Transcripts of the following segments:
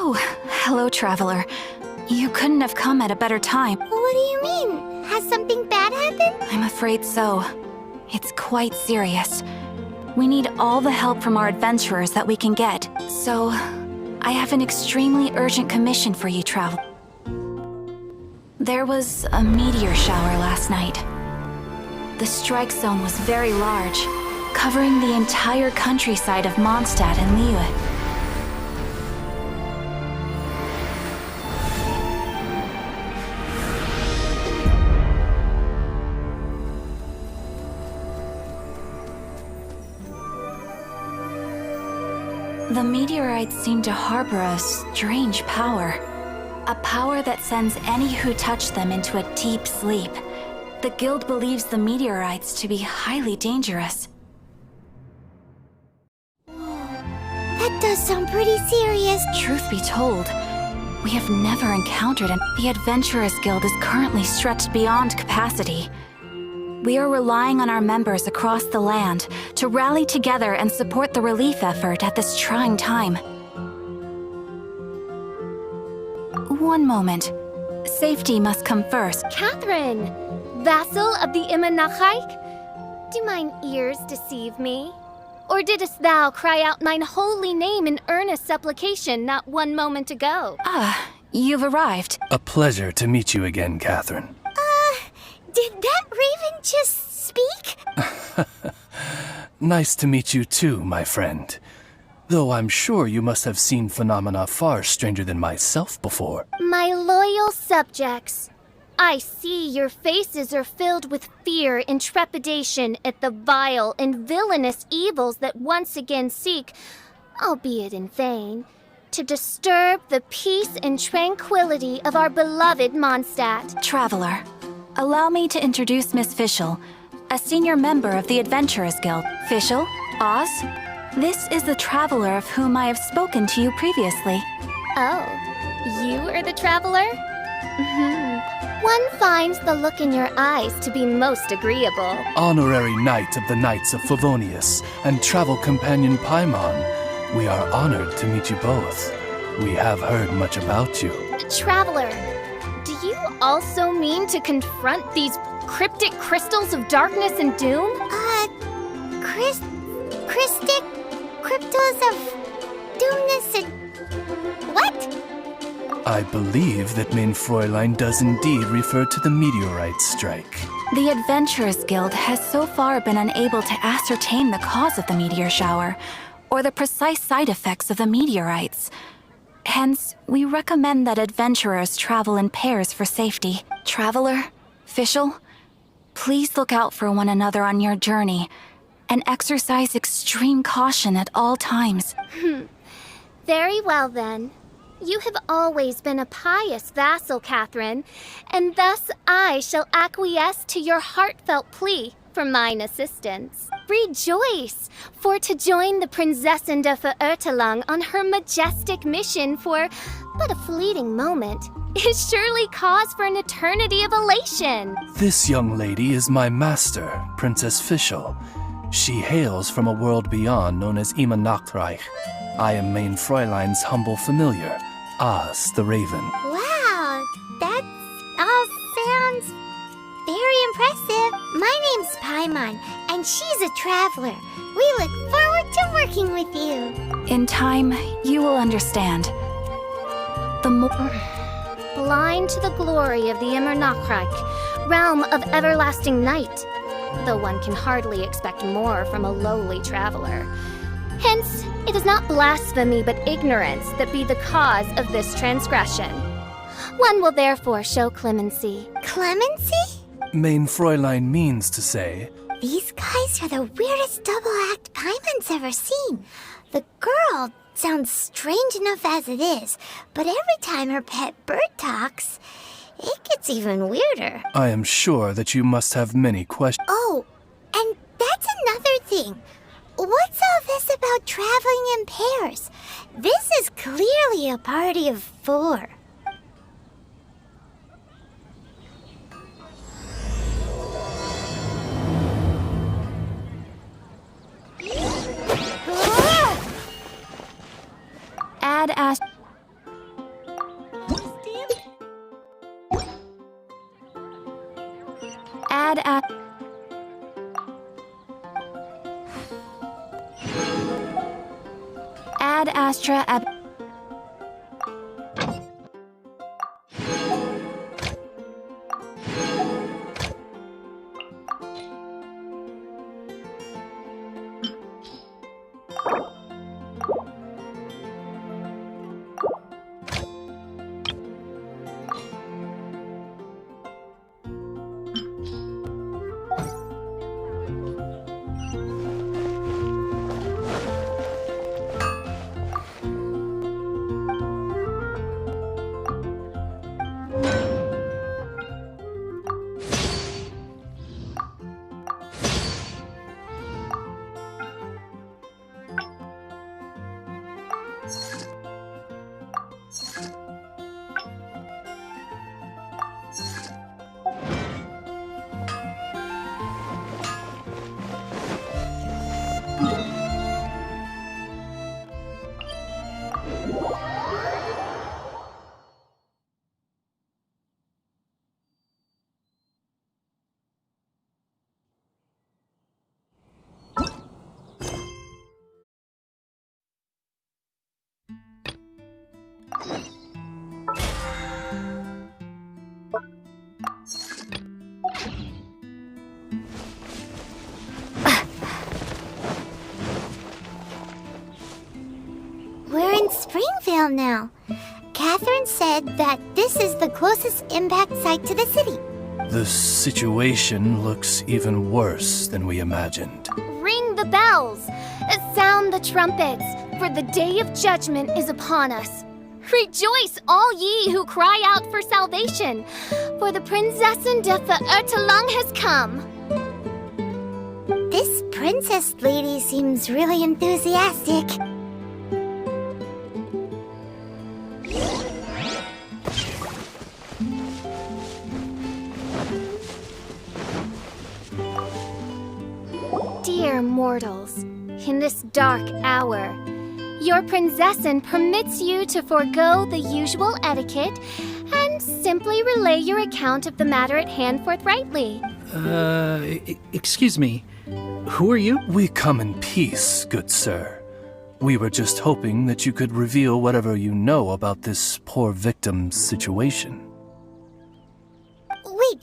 Oh, hello, traveler. You couldn't have come at a better time. What do you mean? Has something bad happened? I'm afraid so. It's quite serious. We need all the help from our adventurers that we can get. So, I have an extremely urgent commission for you, traveler. There was a meteor shower last night. The strike zone was very large, covering the entire countryside of Mondstadt and Liyue. The meteorites seem to harbor a strange power. A power that sends any who touch them into a deep sleep. The guild believes the meteorites to be highly dangerous. That does sound pretty serious. Truth be told, we have never encountered it. The Adventurers Guild is currently stretched beyond capacity. We are relying on our members across the land to rally together and support the relief effort at this trying time. One moment. Safety must come first. Catherine, vassal of the Immenachreich? Do mine ears deceive me? Or didst thou cry out mine holy name in earnest supplication not one moment ago? Ah, you've arrived. A pleasure to meet you again, Catherine. Did that raven just speak? Nice to meet you too, my friend. Though I'm sure you must have seen phenomena far stranger than myself before. My loyal subjects, I see your faces are filled with fear and trepidation at the vile and villainous evils that once again seek, albeit in vain, to disturb the peace and tranquility of our beloved Mondstadt. Traveler, allow me to introduce Miss Fischl, a senior member of the Adventurers Guild. Fischl, Oz, this is the traveler of whom I have spoken to you previously. Oh, you are the traveler? One finds the look in your eyes to be most agreeable. Honorary Knight of the Knights of Favonius and travel companion Paimon, we are honored to meet you both. We have heard much about you. Traveler, do you also mean to confront these cryptic crystals of darkness and doom? Christic cryptos of doomness and... what? I believe that Mein Fräulein does indeed refer to the meteorite strike. The Adventurers Guild has so far been unable to ascertain the cause of the meteor shower, or the precise side effects of the meteorites. Hence, we recommend that adventurers travel in pairs for safety. Traveler, Fischl, please look out for one another on your journey, and exercise extreme caution at all times. Very well then. You have always been a pious vassal, Catherine, and thus I shall acquiesce to your heartfelt plea for mine assistance. Rejoice, for to join the Prinzessin de Verurteilung on her majestic mission for but a fleeting moment is surely cause for an eternity of elation. This young lady is my master, Princess Fischl. She hails from a world beyond known as Immenachreich. I am Mein Fräulein's humble familiar, Oz the Raven. Wow, that all sounds very impressive. My name's Paimon, and she's a traveler. We look forward to working with you. In time, you will understand. The Blind to the glory of the Immenachreich, realm of everlasting night, though one can hardly expect more from a lowly traveler. Hence, it is not blasphemy but ignorance that be the cause of this transgression. One will therefore show clemency. Clemency? Mein Fräulein means to say, These guys are the weirdest double act Paimon's ever seen. The girl sounds strange enough as it is, but every time her pet bird talks, it gets even weirder. I am sure that you must have many questions. Oh, and that's another thing. What's all this about traveling in pairs? This is clearly a party of 4. Ad Astra Ab... We're in Springvale now. Catherine said that this is the closest impact site to the city. The situation looks even worse than we imagined. Ring the bells! Sound the trumpets, for the day of judgment is upon us. Rejoice, all ye who cry out for salvation, for the Prinzessin de Verurtelung has come. This princess lady seems really enthusiastic. Dear mortals, in this dark hour, your Prinzessin permits you to forego the usual etiquette and simply relay your account of the matter at hand forthrightly. Excuse me. Who are you? We come in peace, good sir. We were just hoping that you could reveal whatever you know about this poor victim's situation. Wait!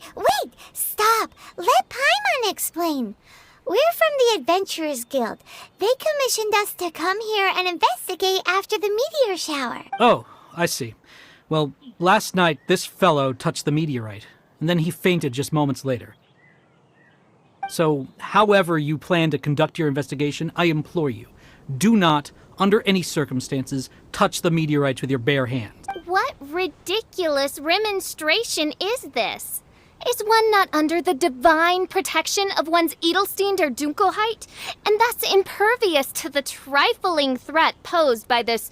Stop! Let Paimon explain. We're from the Adventurers Guild. They commissioned us to come here and investigate after the meteor shower. Oh, I see. Well, last night this fellow touched the meteorite, and then he fainted just moments later. So, however you plan to conduct your investigation, I implore you, do not, under any circumstances, touch the meteorites with your bare hands. What ridiculous remonstration is this? Is one not under the divine protection of one's Edelstein der Dunkelheit, and thus impervious to the trifling threat posed by this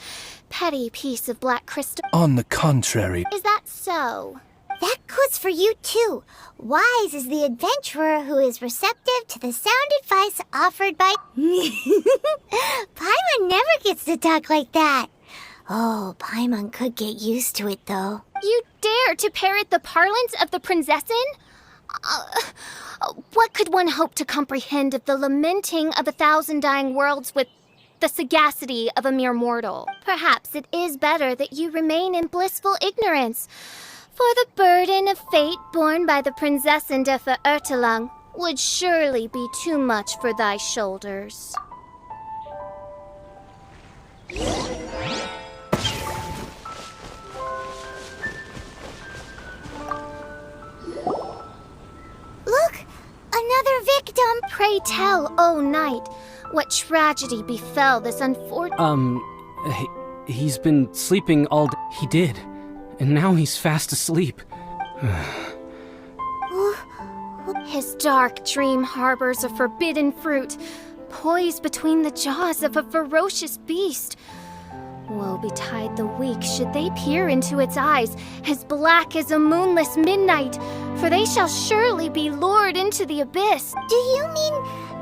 petty piece of black crystal? On the contrary, Is that so? That goes for you too. Wise is the adventurer who is receptive to the sound advice offered by... Paimon never gets to talk like that. Oh, Paimon could get used to it though. You dare to parrot the parlance of the Prinzessin? What could one hope to comprehend of the lamenting of 1,000 dying worlds with the sagacity of a mere mortal? Perhaps it is better that you remain in blissful ignorance, for the burden of fate borne by the Prinzessin de Verurtelung would surely be too much for thy shoulders. Look! Another victim! Pray tell, O knight, what tragedy befell this unfortunate... He's been sleeping all day. He did. And now he's fast asleep. His dark dream harbors a forbidden fruit, poised between the jaws of a ferocious beast. Woe betide the weak should they peer into its eyes, as black as a moonless midnight, for they shall surely be lured into the abyss. Do you mean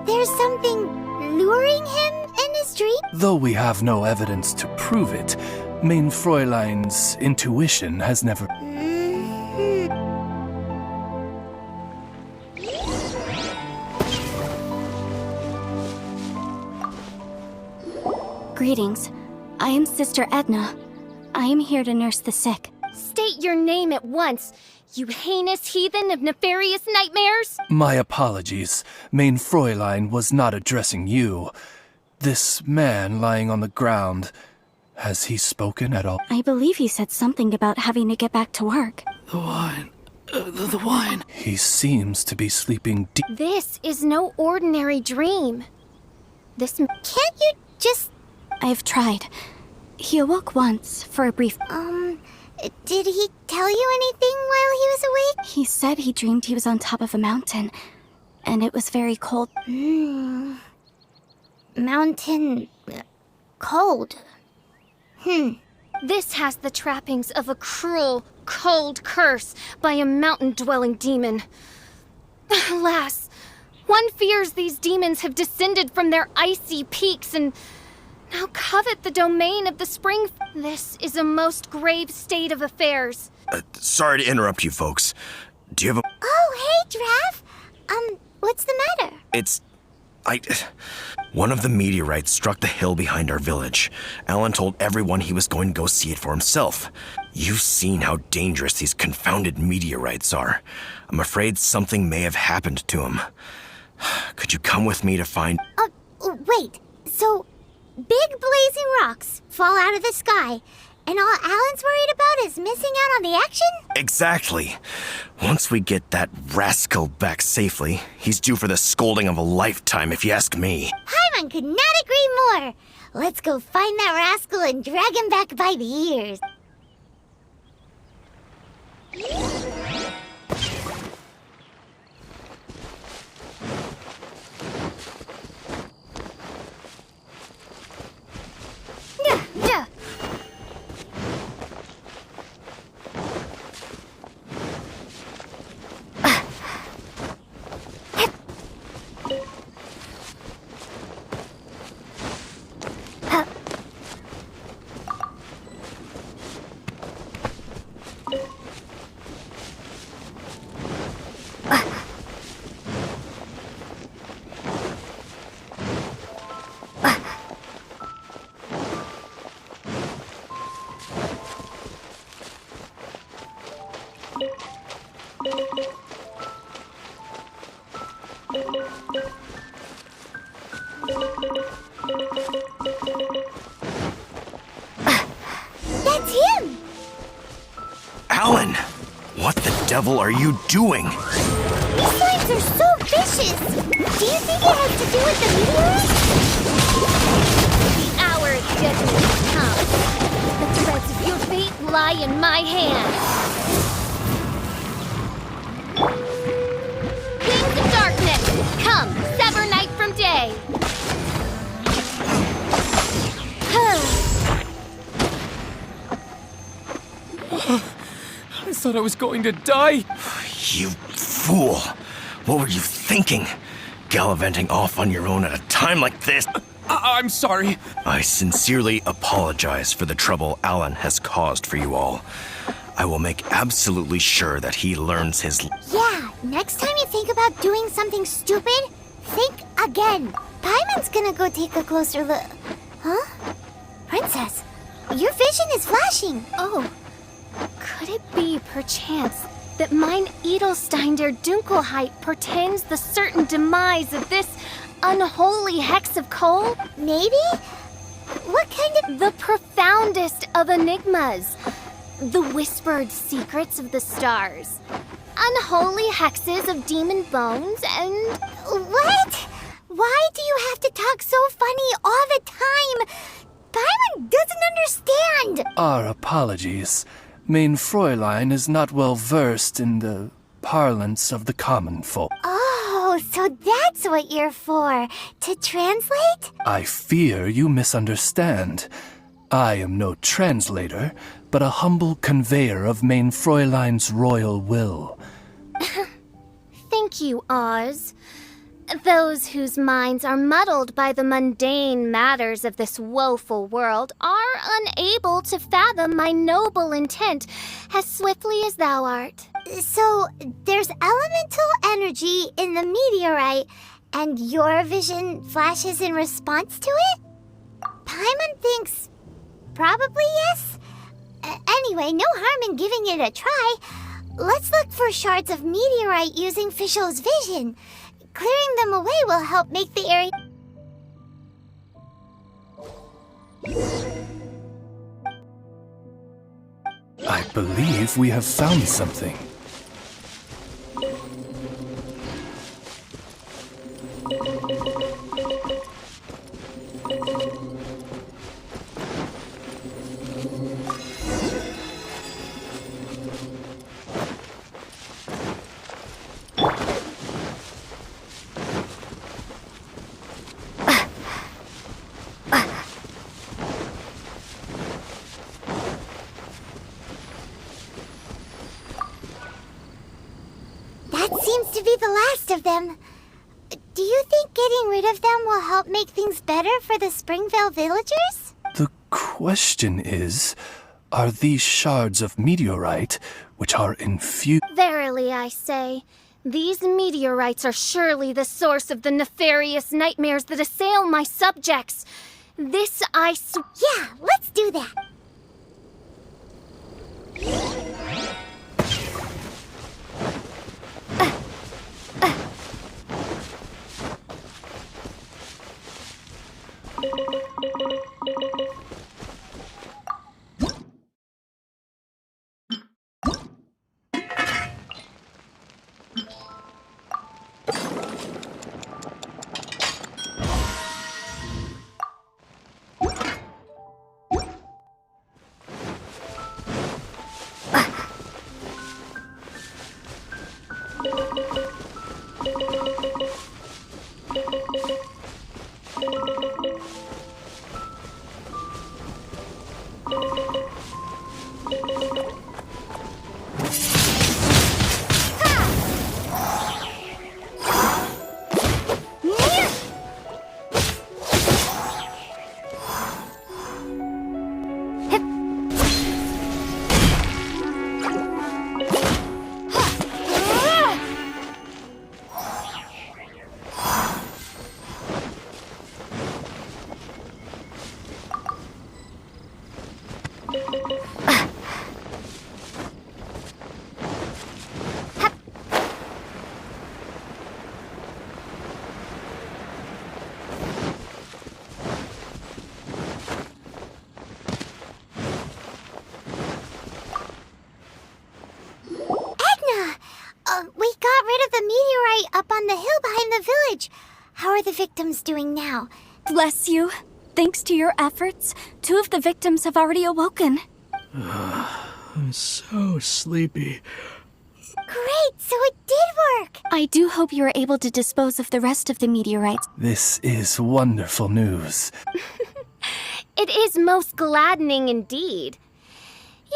there's something luring him in his dream? though we have no evidence to prove it, Main Fräulein's intuition has never... Greetings. I am Sister Edna. I am here to nurse the sick. State your name at once, you heinous heathen of nefarious nightmares! My apologies. Main Fräulein was not addressing you. This man lying on the ground, has he spoken at all? I believe he said something about having to get back to work. The wine. The wine. He seems to be sleeping deep. This is no ordinary dream. Can't you just... I've tried. He awoke once for a brief... Did he tell you anything while he was awake? He said he dreamed he was on top of a mountain, and it was very cold. Mountain... cold. This has the trappings of a cruel, cold curse by a mountain-dwelling demon. Alas, one fears these demons have descended from their icy peaks and now covet the domain of the spring. This is a most grave state of affairs. Sorry to interrupt you folks. Do you have a... Oh, hey, Drav. What's the matter? One of the meteorites struck the hill behind our village. Alan told everyone he was going to go see it for himself. You've seen how dangerous these confounded meteorites are. I'm afraid something may have happened to him. Could you come with me to find... Wait. So, big blazing rocks fall out of the sky, and all Alan's worried about is missing out on the action? Exactly. Once we get that rascal back safely, he's due for the scolding of a lifetime, if you ask me. Paimon could not agree more. Let's go find that rascal and drag him back by the ears. That's him! Alan! What the devil are you doing? These slimes are so vicious! Do you think it has to do with the meteorite? The hour of judgment has come. The threads of your fate lie in my hands. Kings of darkness, come, sever night from day. I thought I was going to die. You fool! What were you thinking? Gallivanting off on your own at a time like this? I'm sorry. I sincerely apologize for the trouble Alan has caused for you all. I will make absolutely sure that he learns his... Yeah, next time you think about doing something stupid, think again. Paimon's gonna go take a closer look. Huh? Princess, your vision is flashing. Oh, could it be, perchance, that mine Edelstein der Dunkelheit portends the certain demise of this unholy hex of coal? Maybe? What kind of... The profoundest of enigmas. The whispered secrets of the stars. Unholy hexes of demon bones and... What? Why do you have to talk so funny all the time? Paimon doesn't understand. Our apologies. Main Fräulein is not well versed in the parlance of the common folk. Oh, so that's what you're for. To translate? I fear you misunderstand. I am no translator, but a humble conveyor of Main Fräulein's royal will. Thank you, Oz. Those whose minds are muddled by the mundane matters of this woeful world are unable to fathom my noble intent as swiftly as thou art. So, there's elemental energy in the meteorite, and your vision flashes in response to it? Paimon thinks Probably yes. Anyway, no harm in giving it a try. Let's look for shards of meteorite using Fischl's vision. Clearing them away will help make the area... I believe we have found something. That seems to be the last of them. Do you think getting rid of them will help make things better for the Springvale villagers? The question is, are these shards of meteorite, which are infused... Verily, I say, these meteorites are surely the source of the nefarious nightmares that assail my subjects. This Yeah, let's do that. We got rid of the meteorite up on the hill behind the village. How are the victims doing now? Bless you. Thanks to your efforts, 2 of the victims have already awoken. I'm so sleepy. Great, so it did work. I do hope you are able to dispose of the rest of the meteorites. This is wonderful news. It is most gladdening indeed.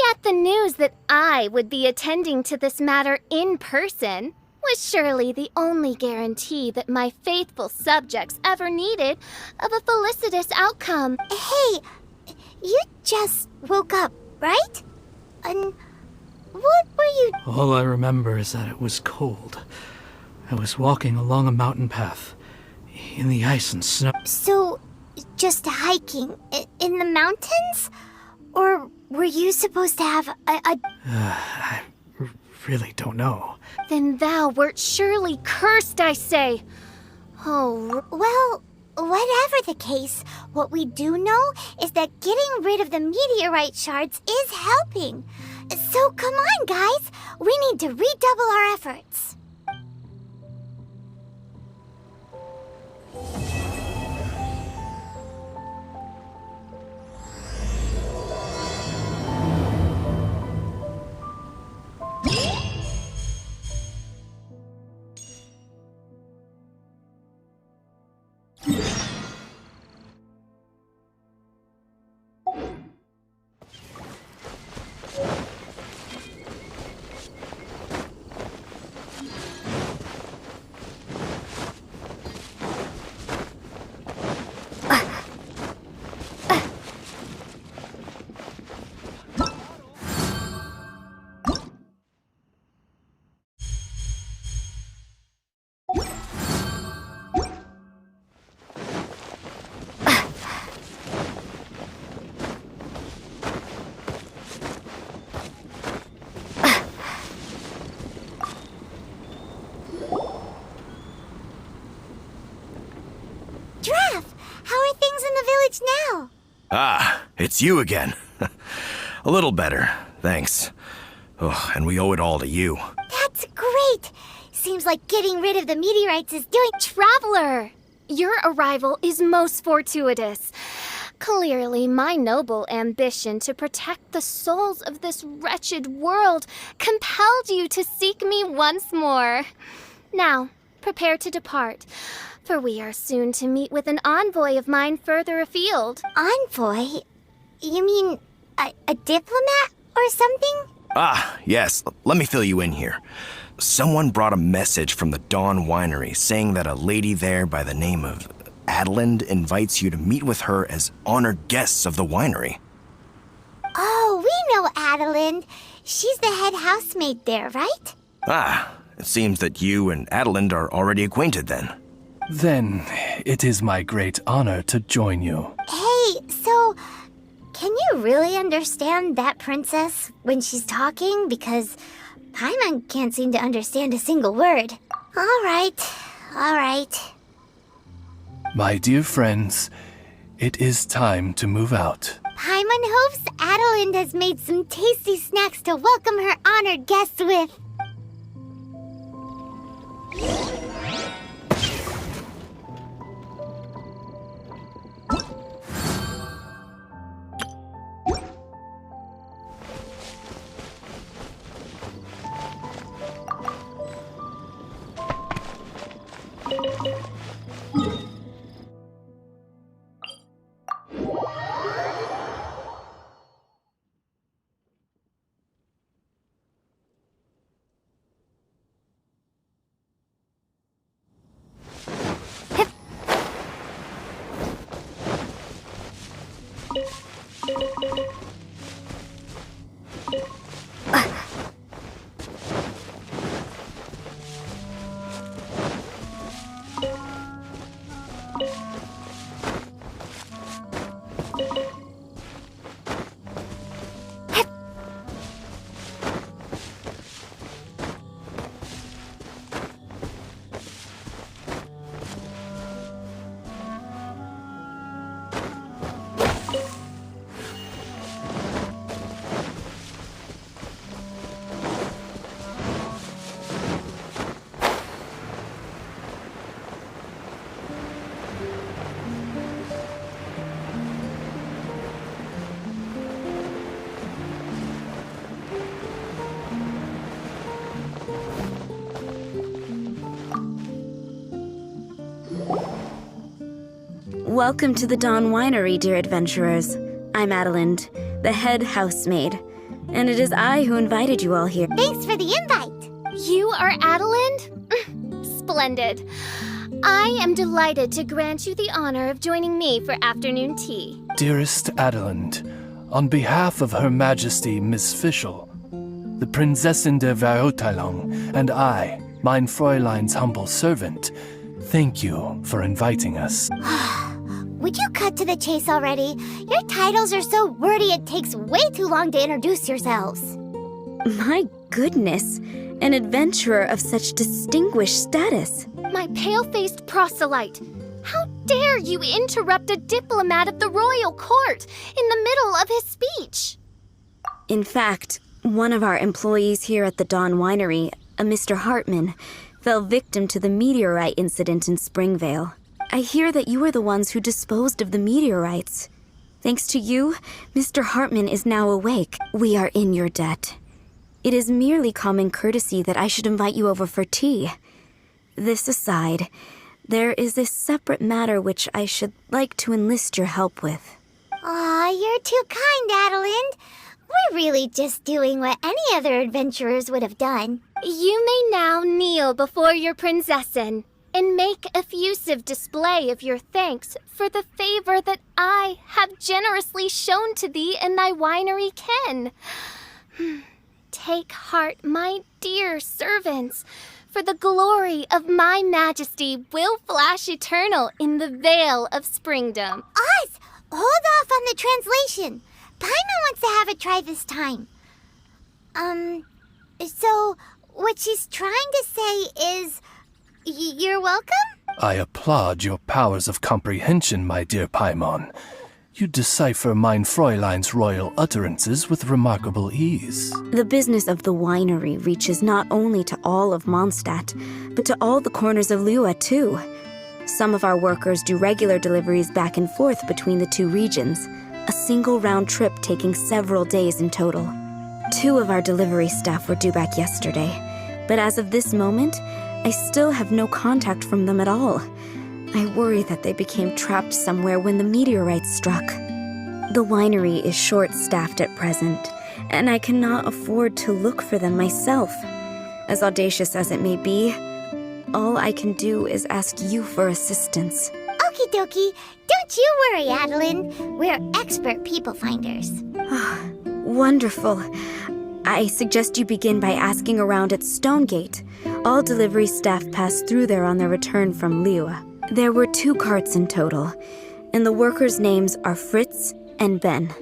Yet the news that I would be attending to this matter in person was surely the only guarantee that my faithful subjects ever needed of a felicitous outcome. Hey, you just woke up, right? And what were you... All I remember is that it was cold. I was walking along a mountain path in the ice and snow. So, just hiking in the mountains? Or were you supposed to have I really don't know. Then thou wert surely cursed, I say. Oh, Well, whatever the case, what we do know is that getting rid of the meteorite shards is helping. So come on, guys. We need to redouble our efforts. now? Ah, it's you again. A little better, thanks. Oh, and we owe it all to you. That's great! Seems like getting rid of the meteorites is doing... Traveler! Your arrival is most fortuitous. Clearly, my noble ambition to protect the souls of this wretched world compelled you to seek me once more. Now, prepare to depart, for we are soon to meet with an envoy of mine further afield. Envoy? You mean a diplomat or something? Ah, yes, let me fill you in here. Someone brought a message from the Dawn Winery saying that a lady there by the name of Adeline invites you to meet with her as honored guests of the winery. Oh, we know Adeline. She's the head housemaid there, right? Ah, it seems that you and Adeline are already acquainted then. Then it is my great honor to join you. Hey, so... can you really understand that princess when she's talking? Because Paimon can't seem to understand a single word. All right. My dear friends, it is time to move out. Paimon hopes Adeline has made some tasty snacks to welcome her honored guests with. Welcome to the Dawn Winery, dear adventurers. I'm Adeline, the head housemaid, and it is I who invited you all here. Thanks for the invite. You are Adeline? Splendid. I am delighted to grant you the honor of joining me for afternoon tea. Dearest Adeline, on behalf of Her Majesty Miss Fischl, the Prinzessin der Verurteilung, and I, mein Fräulein's humble servant, thank you for inviting us. Would you cut to the chase already? Your titles are so wordy it takes way too long to introduce yourselves. My goodness, an adventurer of such distinguished status. My pale-faced proselyte. How dare you interrupt a diplomat of the royal court in the middle of his speech? In fact, one of our employees here at the Dawn Winery, a Mr. Hartman, fell victim to the meteorite incident in Springvale. I hear that you were the ones who disposed of the meteorites. Thanks to you, Mr. Hartman is now awake. We are in your debt. It is merely common courtesy that I should invite you over for tea. This aside, there is a separate matter which I should like to enlist your help with. Aw, you're too kind, Adeline. We're really just doing what any other adventurers would have done. You may now kneel before your Prinzessin and make effusive display of your thanks for the favor that I have generously shown to thee and thy winery ken. Take heart, my dear servants, for the glory of my majesty will flash eternal in the vale of springdom. Oz, hold off on the translation. Paimon wants to have a try this time. So what she's trying to say is... you're welcome? I applaud your powers of comprehension, my dear Paimon. You decipher mein Fräulein's royal utterances with remarkable ease. The business of the winery reaches not only to all of Mondstadt, but to all the corners of Lua, too. Some of our workers do regular deliveries back and forth between the two regions, a single round trip taking several days in total. 2 of our delivery staff were due back yesterday, but as of this moment, I still have no contact from them at all. I worry that they became trapped somewhere when the meteorite struck. The winery is short-staffed at present, and I cannot afford to look for them myself. As audacious as it may be, all I can do is ask you for assistance. Okie dokie. Don't you worry, Adeline. We're expert people finders. Wonderful. I suggest you begin by asking around at Stonegate. All delivery staff pass through there on their return from Lua. There were 2 carts in total, and the workers' names are Fritz and Ben.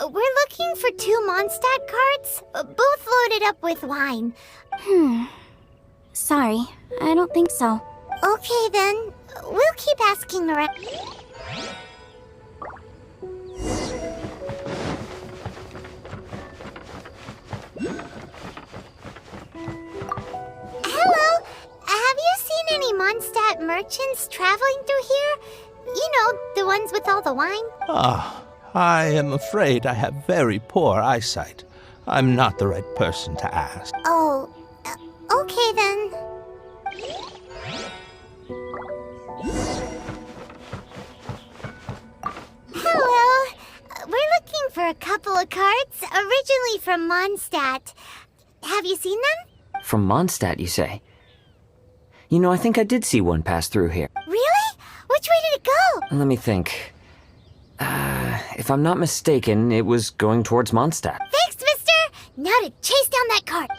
We're looking for 2 Mondstadt carts, both loaded up with wine. Sorry, I don't think so. Okay then, we'll keep asking around. Hello, have you seen any Mondstadt merchants traveling through here? You know, the ones with all the wine? I am afraid I have very poor eyesight. I'm not the right person to ask. Oh, okay then. Hello. We're looking for a couple of carts, originally from Mondstadt. Have you seen them? From Mondstadt, you say? You know, I think I did see one pass through here. Really? Which way did it go? Let me think. If I'm not mistaken, it was going towards Mondstadt. Thanks, mister! Now to chase down that cart.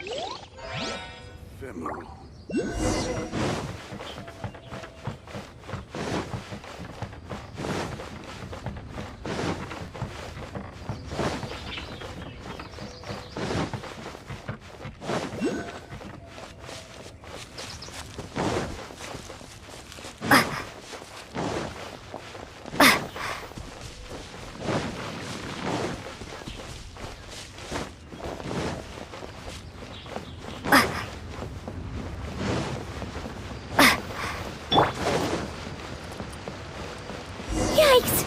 Yikes!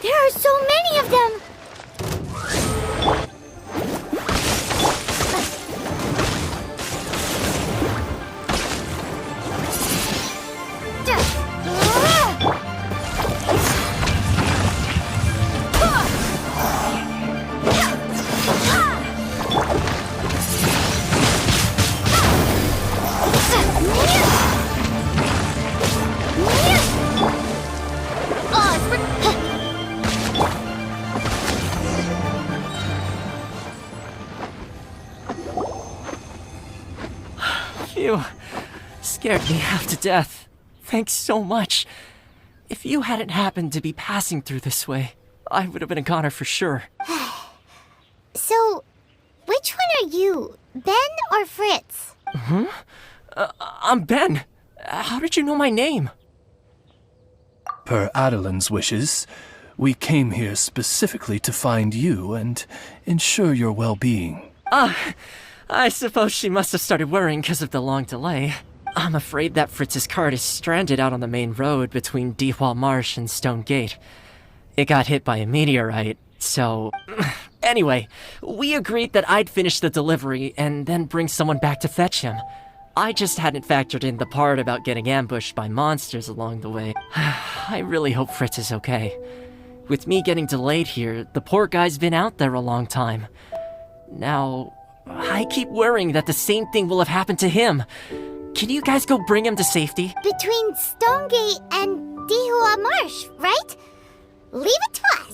There are so many of them! You scared me half to death. Thanks so much. If you hadn't happened to be passing through this way, I would have been a goner for sure. So, which one are you, Ben or Fritz? I'm Ben. How did you know my name? Per Adeline's wishes, we came here specifically to find you and ensure your well-being. I suppose she must have started worrying because of the long delay. I'm afraid that Fritz's cart is stranded out on the main road between Dihua Marsh and Stone Gate. It got hit by a meteorite, so... Anyway, we agreed that I'd finish the delivery and then bring someone back to fetch him. I just hadn't factored in the part about getting ambushed by monsters along the way. I really hope Fritz is okay. With me getting delayed here, the poor guy's been out there a long time. Now, I keep worrying that the same thing will have happened to him. Can you guys go bring him to safety? Between Stonegate and Dihua Marsh, right? Leave it to us.